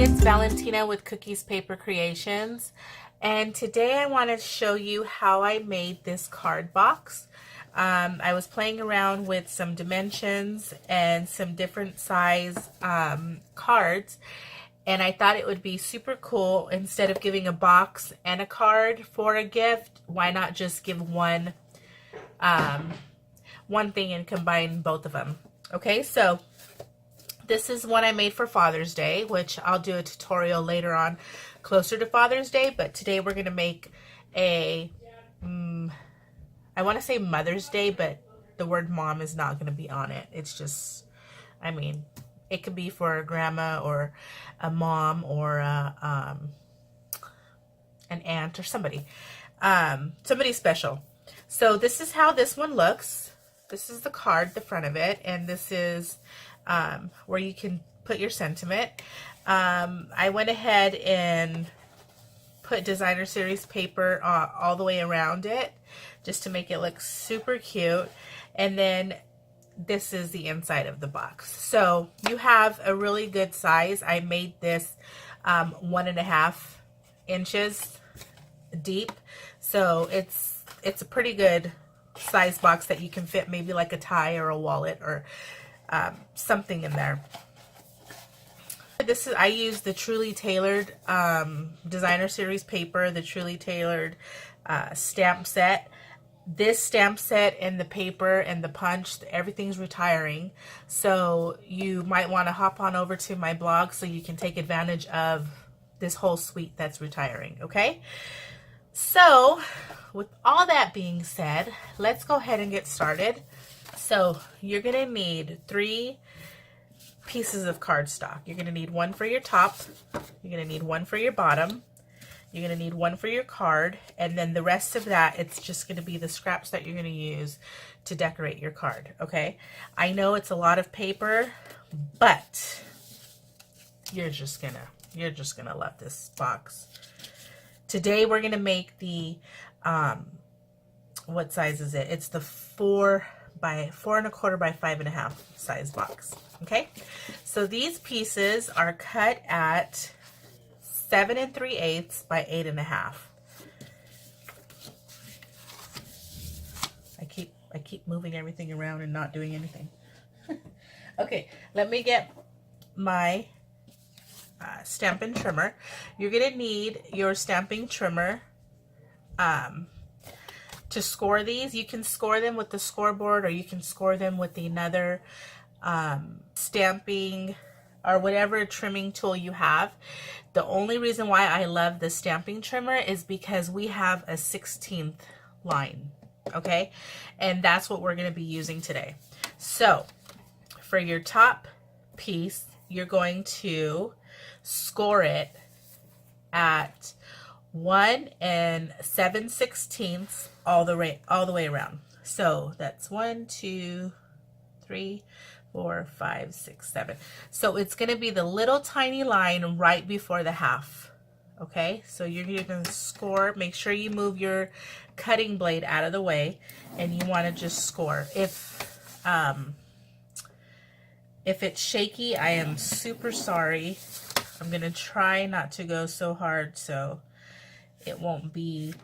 it's Valentina with Cookies Paper Creations, and today I want to show you how I made this card box. I was playing around with some dimensions and some different size cards, and I thought it would be super cool. Instead of giving a box and a card for a gift, why not just give one thing and combine both of them? Okay, so this is one I made for Father's Day, which I'll do a tutorial later on closer to Father's Day, but today we're going to make a, I want to say Mother's Day, but the word mom is not going to be on it. It's just, I mean, it could be for a grandma or a mom or an aunt or somebody. Somebody special. So this is how this one looks. This is the card, the front of it, and this is where you can put your sentiment. I went ahead and put designer series paper all the way around it just to make it look super cute. And then this is the inside of the box. So you have a really good size. I made this 1.5 inches deep. So it's a pretty good size box that you can fit maybe like a tie or a wallet or something in there. I used the Truly Tailored designer series paper, the Truly Tailored stamp set. This stamp set and the paper and the punch, everything's retiring. So you might want to hop on over to my blog so you can take advantage of this whole suite that's retiring, okay? So with all that being said, let's go ahead and get started. So you're going to need 3 pieces of cardstock. You're going to need one for your top, you're going to need one for your bottom, you're going to need one for your card, and then the rest of that, it's just going to be the scraps that you're going to use to decorate your card, okay? I know it's a lot of paper, but you're just gonna love this box. Today we're going to make the what size is it? It's the 4 by 4.25 by 5.5 size box. Okay, so these pieces are cut at 7 3/8 by 8.5. I keep moving everything around and not doing anything. Okay, let me get my stamping trimmer. You're gonna need your stamping trimmer to score these. You can score them with the scoreboard, or you can score them with another stamping or whatever trimming tool you have. The only reason why I love the stamping trimmer is because we have a 16th line, okay? And that's what we're going to be using today. So for your top piece, you're going to score it at 1 7/16 all the way around. So that's 1 2 3 4 5 6 7. So it's going to be the little tiny line right before the half. Okay, so you're going to score. Make sure you move your cutting blade out of the way, and you want to just score. If it's shaky, I am super sorry. I'm going to try not to go so hard so it won't be,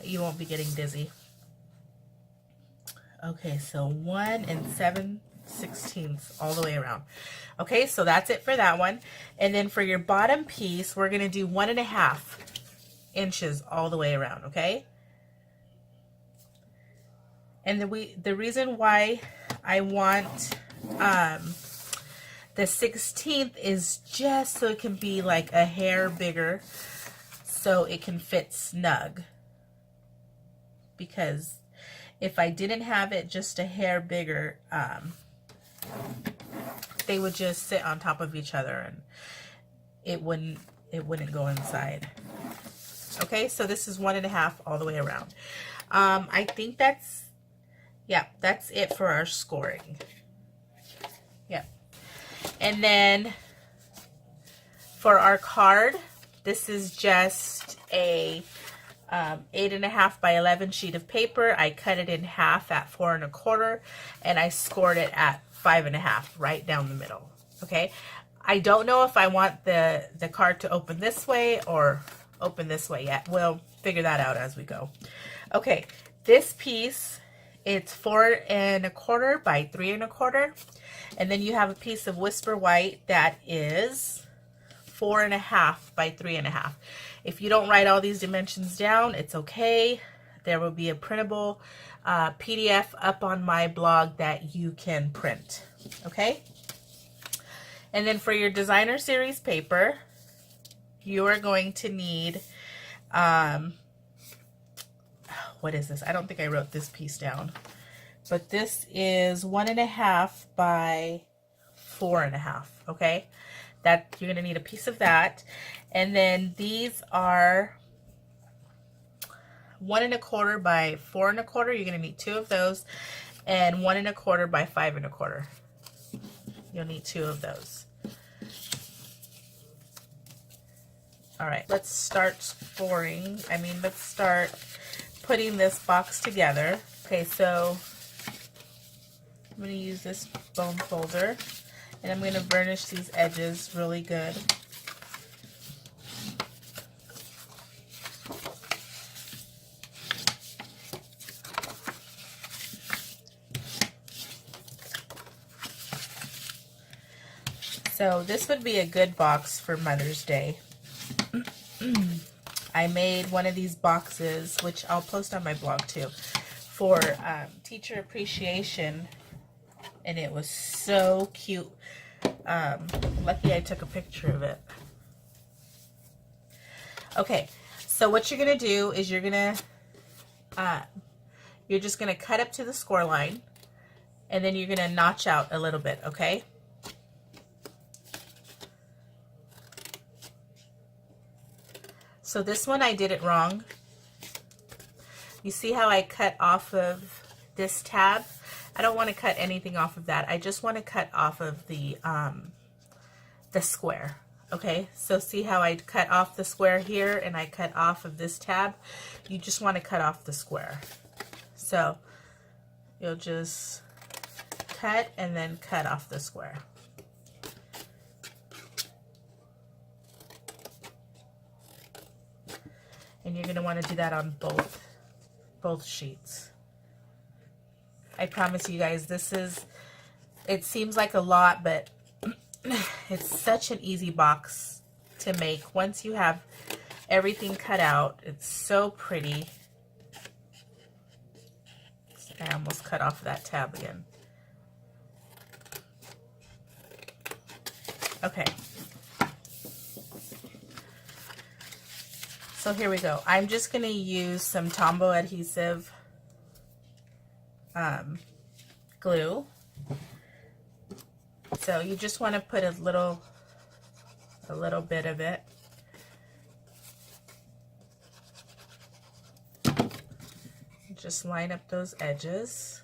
you won't be getting dizzy. Okay, so 1 7/16 all the way around. Okay, so that's it for that one. And then for your bottom piece, we're going to do 1.5 inches all the way around, okay? And the reason why I want the 16th is just so it can be like a hair bigger, so it can fit snug. Because if I didn't have it just a hair bigger, they would just sit on top of each other and it wouldn't go inside. Okay, so this is 1.5 all the way around. I think that's it for our scoring. Yeah. And then for our card, this is just a 8.5 by 11 sheet of paper. I cut it in half at 4 1/4, and I scored it at 5.5 right down the middle. Okay, I don't know if I want the card to open this way or open this way yet. We'll figure that out as we go. Okay, this piece, it's 4 1/4 by 3 1/4. And then you have a piece of Whisper White that is 4 1/2 by 3 1/2. If you don't write all these dimensions down, it's okay. There will be a printable PDF up on my blog that you can print. Okay? And then for your designer series paper, you are going to need, what is this? I don't think I wrote this piece down. But this is 1 1/2 by 4 1/2, okay? That you're gonna need a piece of that. And then these are 1 1/4 by 4 1/4. You're gonna need 2 of those. And 1 1/4 by 5 1/4. You'll need 2 of those. All right, let's start let's start putting this box together. Okay, so I'm going to use this bone folder, and I'm going to burnish these edges really good. So this would be a good box for Mother's Day. I made one of these boxes, which I'll post on my blog too, for teacher appreciation, and it was so cute. Lucky I took a picture of it. Okay, so what you're gonna do is you're just gonna cut up to the score line, and then you're gonna notch out a little bit, okay? So this one I did it wrong. You see how I cut off of this tab? I don't want to cut anything off of that. I just want to cut off of the square. Okay, so see how I cut off the square here and I cut off of this tab? You just want to cut off the square. So you'll just cut and then cut off the square. And you're going to want to do that on both sheets. I promise you guys, it seems like a lot, but it's such an easy box to make. Once you have everything cut out, it's so pretty. I almost cut off that tab again. Okay. So here we go. I'm just going to use some Tombow adhesive glue. So you just want to put a little bit of it. Just line up those edges.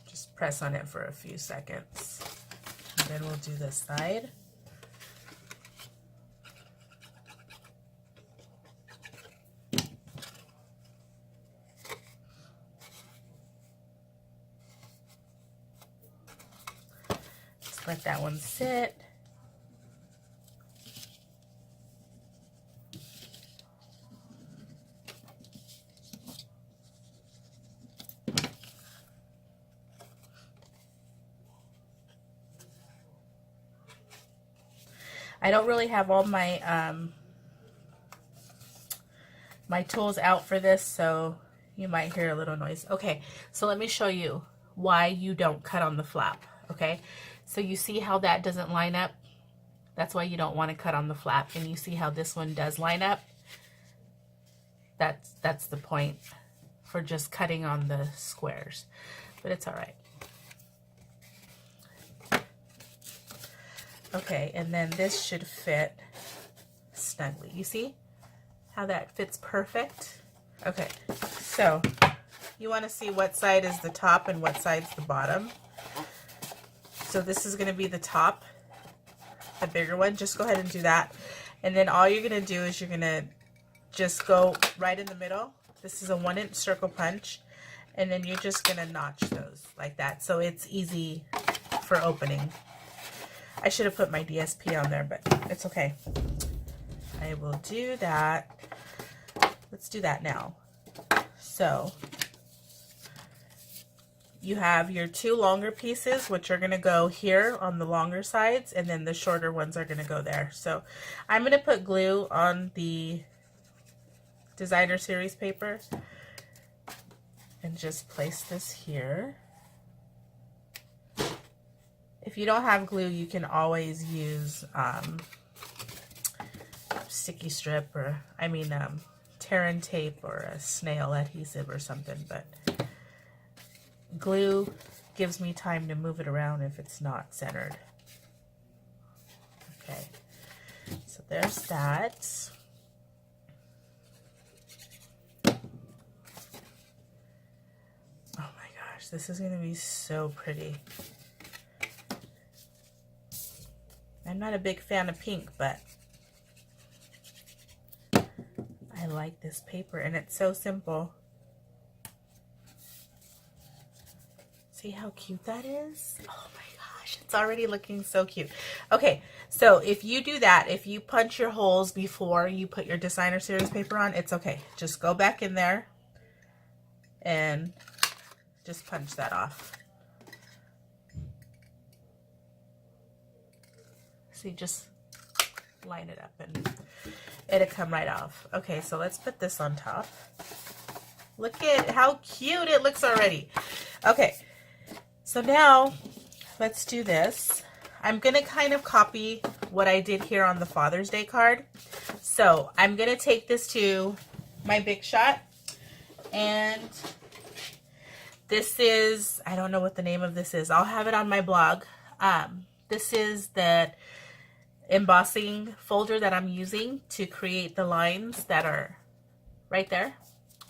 Just press on it for a few seconds. And then we'll do this side. Let that one sit. I don't really have all my my tools out for this, so you might hear a little noise. Okay, so let me show you why you don't cut on the flap. Okay, so you see how that doesn't line up? That's why you don't want to cut on the flap. And you see how this one does line up? That's the point for just cutting on the squares. But it's all right. Okay, and then this should fit snugly. You see how that fits perfect? Okay, so you want to see what side is the top and what side's the bottom. So this is going to be the top, the bigger one. Just go ahead and do that. And then all you're going to do is you're going to just go right in the middle. This is a 1-inch circle punch. And then you're just going to notch those. like that, so it's easy for opening. I should have put my DSP on there, but it's okay. I will do that. Let's do that now. So you have your two longer pieces, which are going to go here on the longer sides, and then the shorter ones are going to go there. So I'm going to put glue on the designer series paper and just place this here. If you don't have glue, you can always use sticky strip, or tear and tape, or a snail adhesive or something, but glue gives me time to move it around if it's not centered. Okay, so there's that. Oh my gosh, this is going to be so pretty. I'm not a big fan of pink, but I like this paper, and it's so simple. See how cute that is? Oh my gosh, it's already looking so cute. Okay, so if you do that, if you punch your holes before you put your designer series paper on, it's okay. Just go back in there and just punch that off. See, just line it up and it'll come right off. Okay, so let's put this on top. Look at how cute it looks already. Okay, so now let's do this. I'm going to kind of copy what I did here on the Father's Day card. So I'm going to take this to my Big Shot, and this is, I don't know what the name of this is. I'll have it on my blog. This is the embossing folder that I'm using to create the lines that are right there.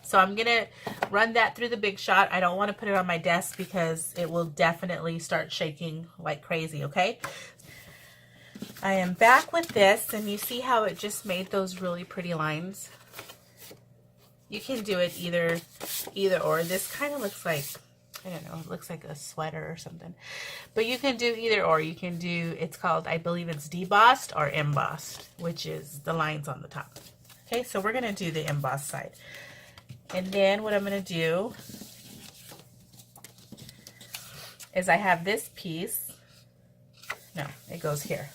So I'm going to run that through the Big Shot. I don't want to put it on my desk because it will definitely start shaking like crazy, okay? I am back with this, and you see how it just made those really pretty lines? You can do it either or. This kind of looks like, I don't know, it looks like a sweater or something. But you can do either or. You can do, it's called, I believe it's debossed or embossed, which is the lines on the top. Okay, so we're going to do the embossed side. And then what I'm going to do is I have this piece. No, it goes here.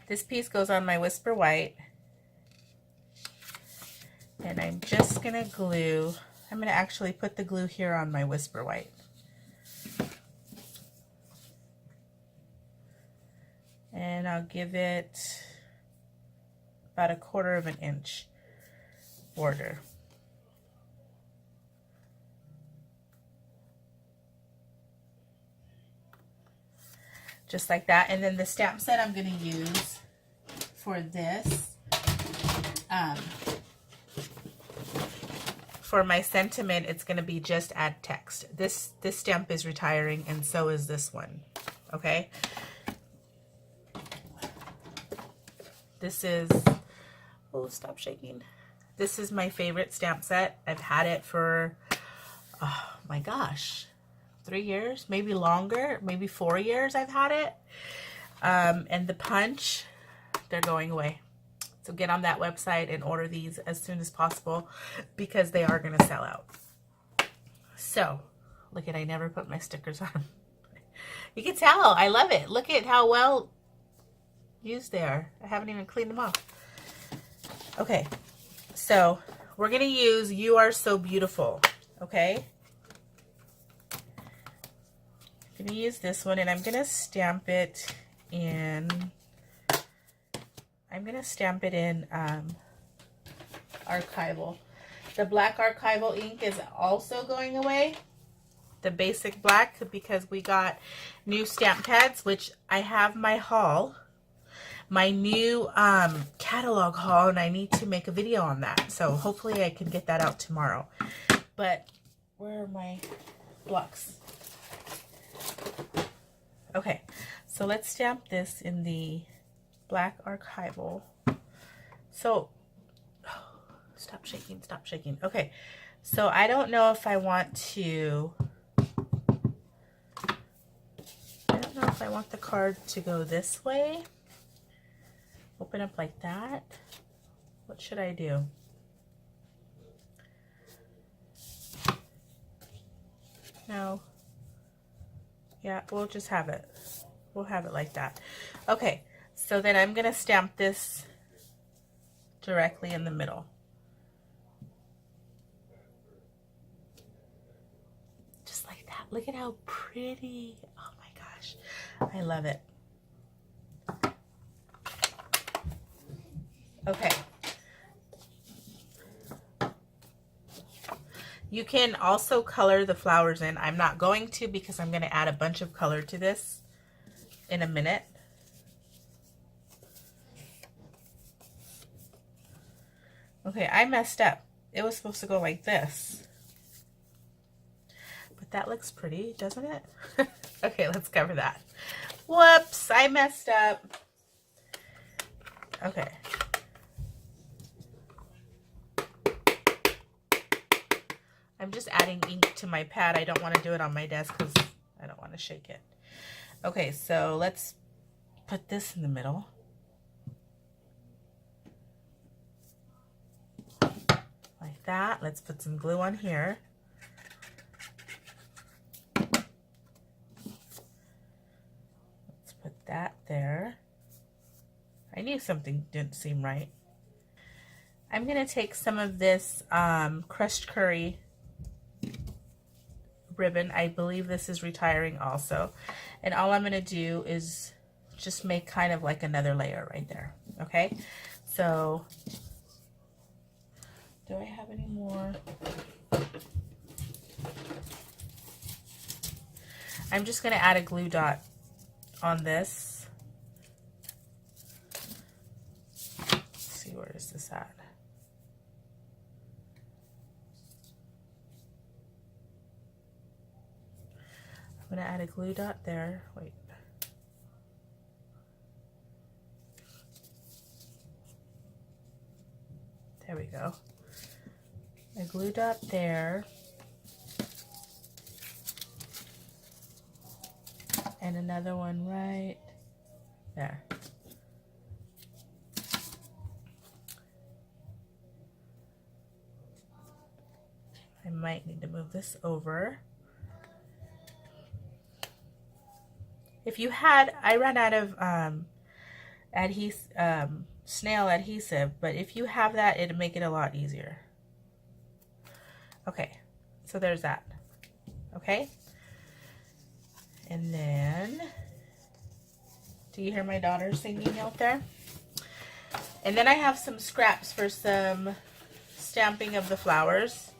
This piece goes on my Whisper White. And I'm just going to glue, I'm going to actually put the glue here on my Whisper White. And I'll give it about 1/4 of an inch border. Just like that. And then the stamp set I'm going to use for this, for my sentiment, it's going to be just add text. This stamp is retiring, and so is this one. Okay. This is, oh, stop shaking. This is my favorite stamp set. I've had it for, oh my gosh, 3 years, maybe longer, maybe 4 years I've had it. And the punch, they're going away. So get on that website and order these as soon as possible because they are going to sell out. So, look at, I never put my stickers on. You can tell, I love it. Look at how well used they are. I haven't even cleaned them off. Okay, so we're going to use You Are So Beautiful, okay? I'm going to use this one, and I'm going to stamp it in, archival. The black archival ink is also going away, the basic black, because we got new stamp pads, which I have my haul, my new catalog haul, and I need to make a video on that. So hopefully I can get that out tomorrow. But where are my blocks? Okay, so let's stamp this in the black archival. So, oh, stop shaking, stop shaking. Okay, so I don't know if I want to I want the card to go this way. Open up like that. What should I do? No. Yeah, we'll just have it. We'll have it like that. Okay, so then I'm going to stamp this directly in the middle. Just like that. Look at how pretty. Oh my gosh. I love it. Okay. You can also color the flowers in. I'm not going to because I'm going to add a bunch of color to this in a minute. Okay, I messed up. It was supposed to go like this. But that looks pretty, doesn't it? Okay, let's cover that. Whoops, I messed up. Okay. I'm just adding ink to my pad. I don't want to do it on my desk because I don't want to shake it. Okay, so let's put this in the middle. Like that. Let's put some glue on here. Let's put that there. I knew something didn't seem right. I'm going to take some of this crushed curry ribbon. I believe this is retiring also. And all I'm going to do is just make kind of like another layer right there. Okay? So, do I have any more? I'm just going to add a glue dot on this. Let's see, where is this at? I'm going to add a glue dot there. Wait. There we go. A glue dot there. And another one right there. I might need to move this over. If you had, I ran out of snail adhesive, but if you have that, it'll make it a lot easier. Okay, so there's that. Okay, and then, do you hear my daughter singing out there? And then I have some scraps for some stamping of the flowers,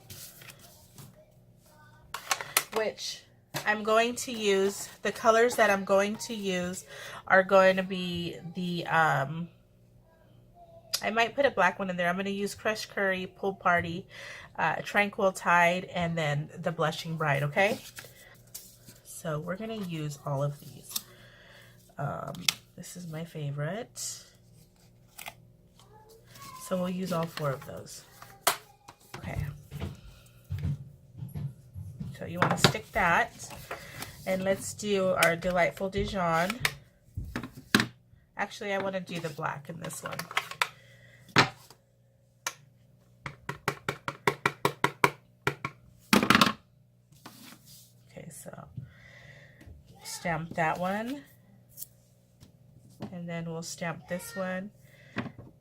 which I'm going to use. The colors that I'm going to use are going to be the, I might put a black one in there. I'm going to use Crushed Curry, Pool Party, Tranquil Tide, and then the Blushing Bride, okay? So we're going to use all of these. This is my favorite. So we'll use all 4 of those. Okay. So you want to stick that. And let's do our Delightful Dijon. Actually, I want to do the black in this one. Okay, so stamp that one. And then we'll stamp this one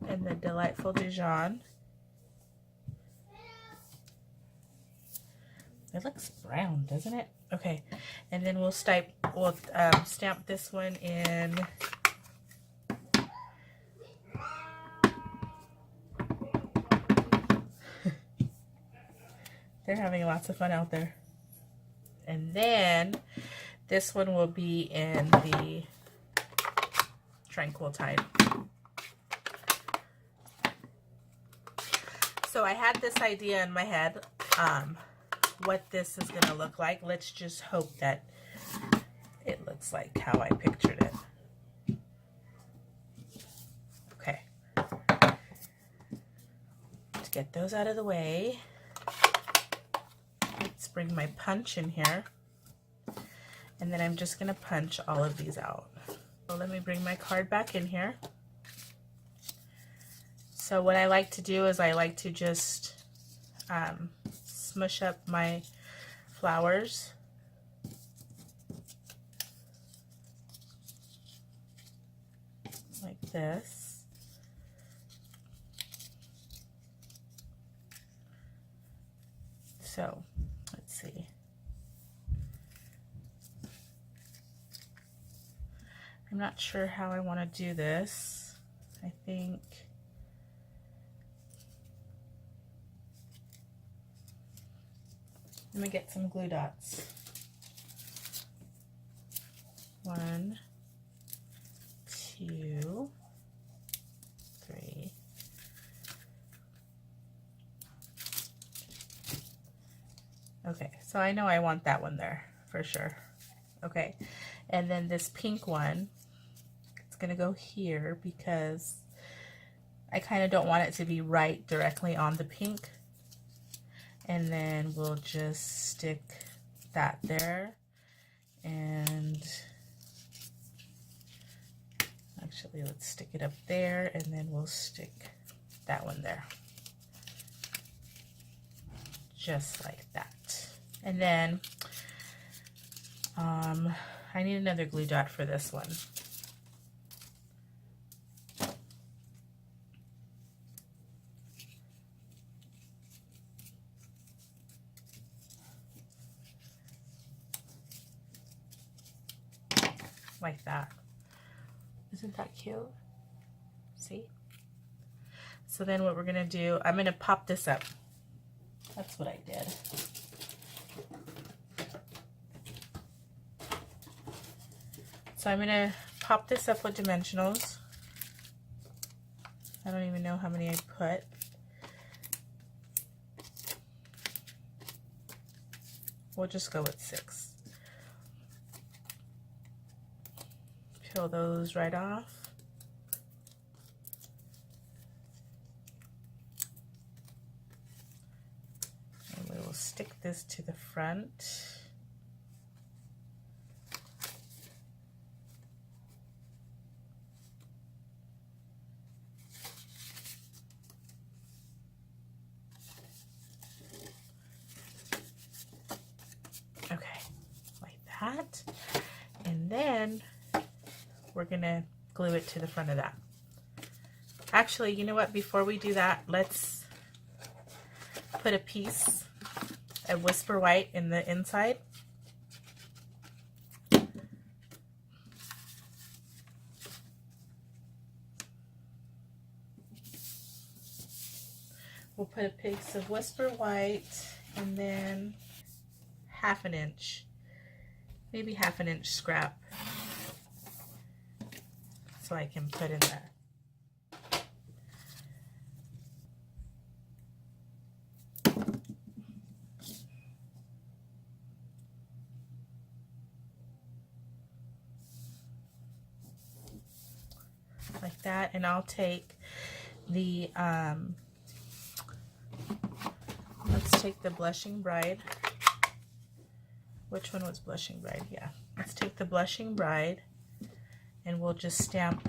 and the Delightful Dijon. It looks brown, doesn't it? Okay, and then we'll stamp this one in they're having lots of fun out there. And then this one will be in the Tranquil Tide. So I had this idea in my head, what this is going to look like. Let's just hope that it looks like how I pictured it. Okay. Let's get those out of the way. Let's bring my punch in here. And then I'm just gonna punch all of these out. So let me bring my card back in here. So what I like to do is I like to just smush up my flowers. Like this. So let's see. I'm not sure how I want to do this. I think let me get some glue dots. 1, 2, 3. Okay, so I know I want that one there for sure. Okay, and then this pink one, it's gonna go here because I kind of don't want it to be right directly on the pink. And then we'll just stick that there, and actually let's stick it up there, and then we'll stick that one there. Just like that. And then I need another glue dot for this one. Like that. Isn't that cute? See? So then what we're gonna do, I'm gonna pop this up. That's what I did. So I'm gonna pop this up with dimensionals. I don't even know how many I put. We'll just go with 6. Peel those right off. And we will stick this to the front. Okay, like that. And then we're gonna glue it to the front of that. Actually, you know what? Before we do that, let's put a piece of Whisper White in the inside. We'll put a piece of Whisper White and then 1/2 inch, maybe 1/2 inch scrap, so I can put in there. Like that, and I'll take the let's take the Blushing Bride. Which one was Blushing Bride? Yeah, let's take the Blushing Bride and we'll just stamp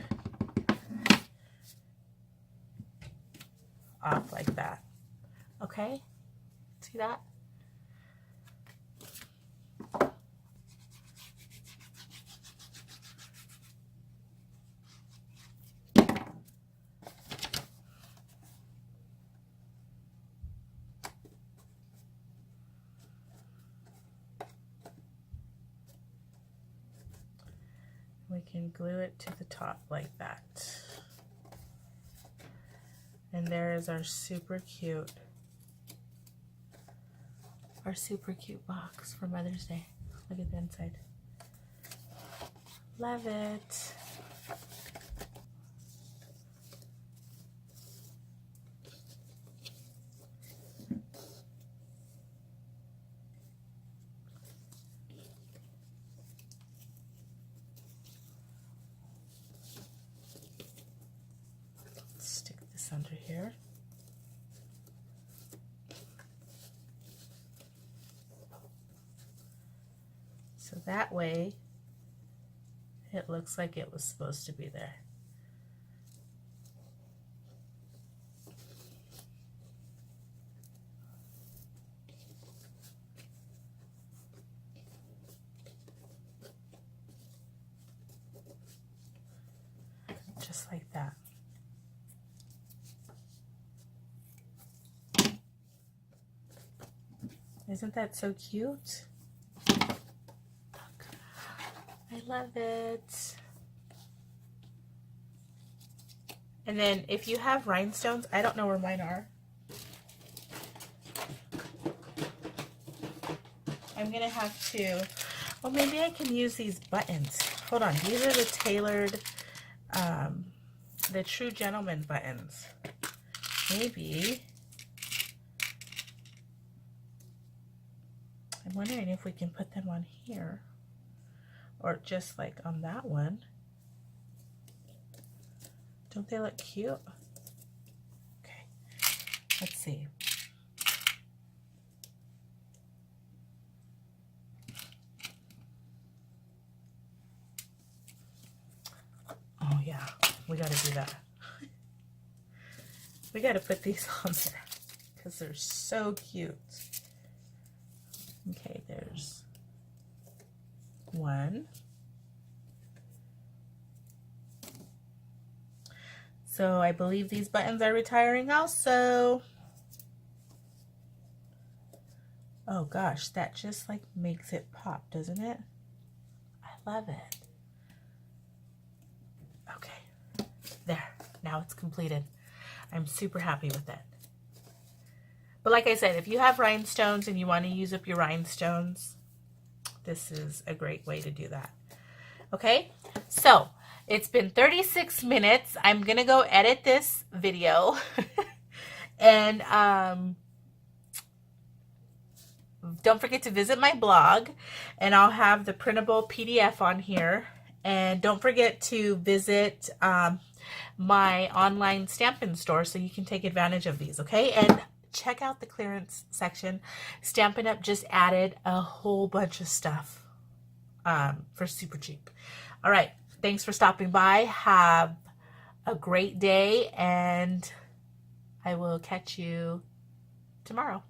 off like that. Okay, see that? We can glue it to the top like that. And there is our super cute box for Mother's Day. Look at the inside. Love it. Stick this under here. So that way it looks like it was supposed to be there. Just like that. Isn't that so cute? Look, I love it. And then if you have rhinestones, I don't know where mine are. I'm gonna have to, well, maybe I can use these buttons. Hold on, these are the tailored, the True Gentleman buttons. Maybe. I'm wondering if we can put them on here or just like on that one. Don't they look cute? Okay, let's see. Oh yeah, we gotta do that. We gotta put these on there because they're so cute. Okay, there's one. So I believe these buttons are retiring also. Oh gosh, that just like makes it pop, doesn't it? I love it. Okay, there, now it's completed. I'm super happy with it. But like I said, if you have rhinestones and you want to use up your rhinestones, this is a great way to do that. Okay, so it's been 36 minutes. I'm going to go edit this video. And don't forget to visit my blog. And I'll have the printable PDF on here. And don't forget to visit my online Stampin' store so you can take advantage of these, okay? And check out the clearance section. Stampin' Up! Just added a whole bunch of stuff for super cheap. All right, thanks for stopping by. Have a great day, and I will catch you tomorrow.